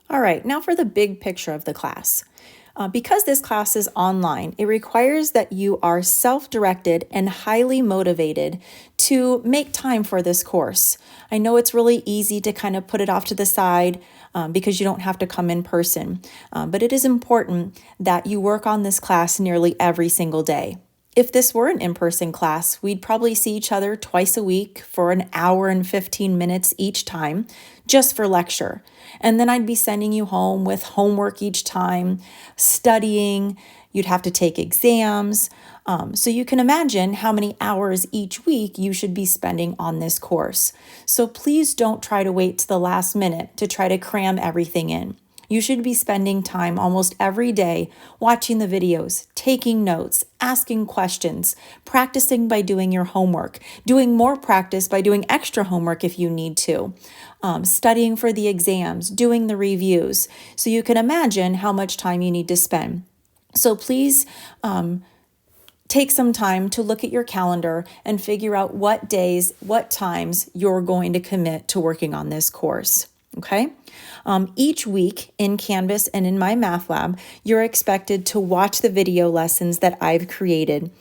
All right, now for the big picture of the class. Because this class is online, it requires that you are self-directed and highly motivated to make time for this course. I know it's really easy to kind of put it off to the side because you don't have to come in person, but it is important that you work on this class nearly every single day. If this were an in-person class, we'd probably see each other twice a week for an hour and 15 minutes each time, just for lecture. And then I'd be sending you home with homework each time, studying, you'd have to take exams. So you can imagine how many hours each week you should be spending on this course. So please don't try to wait to the last minute to try to cram everything in. You should be spending time almost every day watching the videos, taking notes, asking questions, practicing by doing your homework, doing more practice by doing extra homework if you need to, studying for the exams, doing the reviews. So you can imagine how much time you need to spend. So please take some time to look at your calendar and figure out what days, what times you're going to commit to working on this course. Okay? Each week in Canvas and in my math lab, you're expected to watch the video lessons that I've created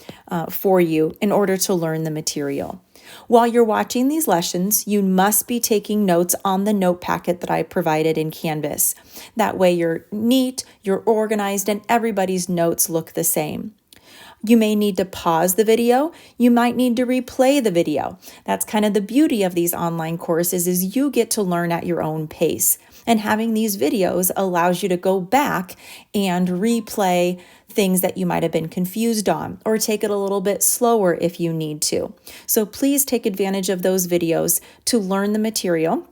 for you in order to learn the material. While you're watching these lessons, you must be taking notes on the note packet that I provided in Canvas. That way you're neat, you're organized, and everybody's notes look the same. You may need to pause the video. You might need to replay the video. That's kind of the beauty of these online courses is you get to learn at your own pace. And having these videos allows you to go back and replay things that you might have been confused on or take it a little bit slower if you need to. So please take advantage of those videos to learn the material.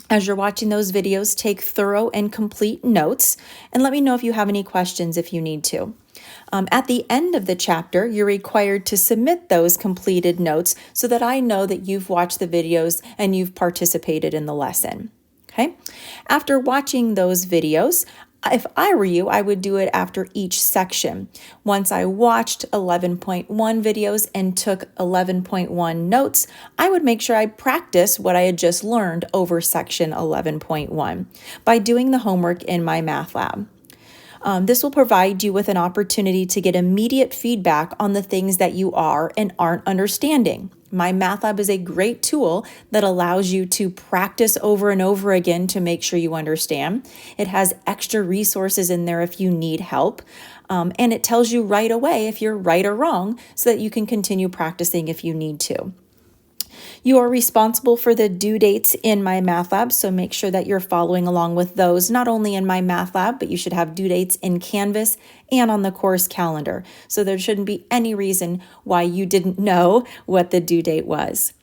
As you're watching those videos, take thorough and complete notes and let me know if you have any questions if you need to. At the end of the chapter, you're required to submit those completed notes so that I know that you've watched the videos and you've participated in the lesson. Okay? After watching those videos, if I were you, I would do it after each section. Once I watched 11.1 videos and took 11.1 notes, I would make sure I practiced what I had just learned over section 11.1 by doing the homework in my math lab. This will provide you with an opportunity to get immediate feedback on the things that you are and aren't understanding. My math lab is a great tool that allows you to practice over and over again to make sure you understand. It has extra resources in there if you need help. And it tells you right away if you're right or wrong so that you can continue practicing if you need to. You are responsible for the due dates in my math lab, so make sure that you're following along with those, not only in my math lab, but you should have due dates in Canvas and on the course calendar. So there shouldn't be any reason why you didn't know what the due date was.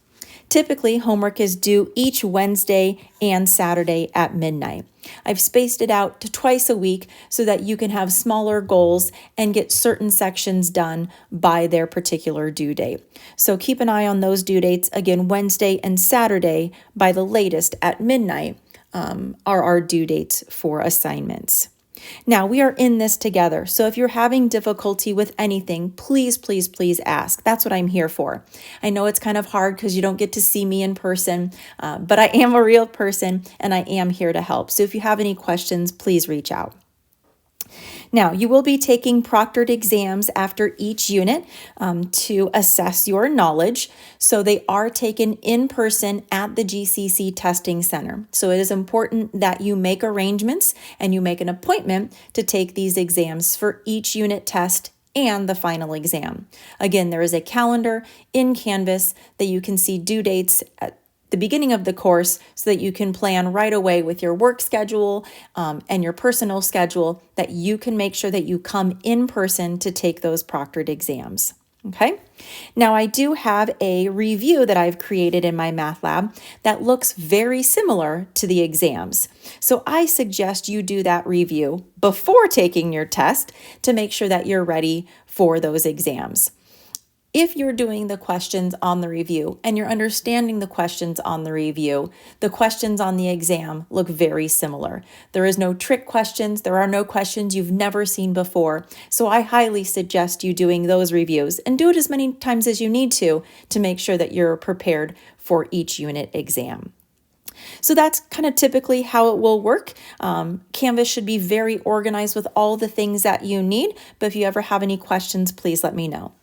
Typically, homework is due each Wednesday and Saturday at midnight. I've spaced it out to twice a week so that you can have smaller goals and get certain sections done by their particular due date. So keep an eye on those due dates. Again, Wednesday and Saturday by the latest at midnight are our due dates for assignments. Now, we are in this together, so if you're having difficulty with anything, please, please, please ask. That's what I'm here for. I know it's kind of hard because you don't get to see me in person, but I am a real person and I am here to help. So if you have any questions, please reach out. Now, you will be taking proctored exams after each unit to assess your knowledge. So they are taken in person at the GCC Testing Center. So it is important that you make arrangements and you make an appointment to take these exams for each unit test and the final exam. Again, there is a calendar in Canvas that you can see due dates at the beginning of the course so that you can plan right away with your work schedule and your personal schedule that you can make sure that you come in person to take those proctored exams. Okay. Now I do have a review that I've created in my math lab that looks very similar to the exams. So I suggest you do that review before taking your test to make sure that you're ready for those exams. If you're doing the questions on the review and you're understanding the questions on the review, the questions on the exam look very similar. There is no trick questions. There are no questions you've never seen before. So I highly suggest you doing those reviews and do it as many times as you need to make sure that you're prepared for each unit exam. So that's kind of typically how it will work. Canvas should be very organized with all the things that you need, but if you ever have any questions, please let me know.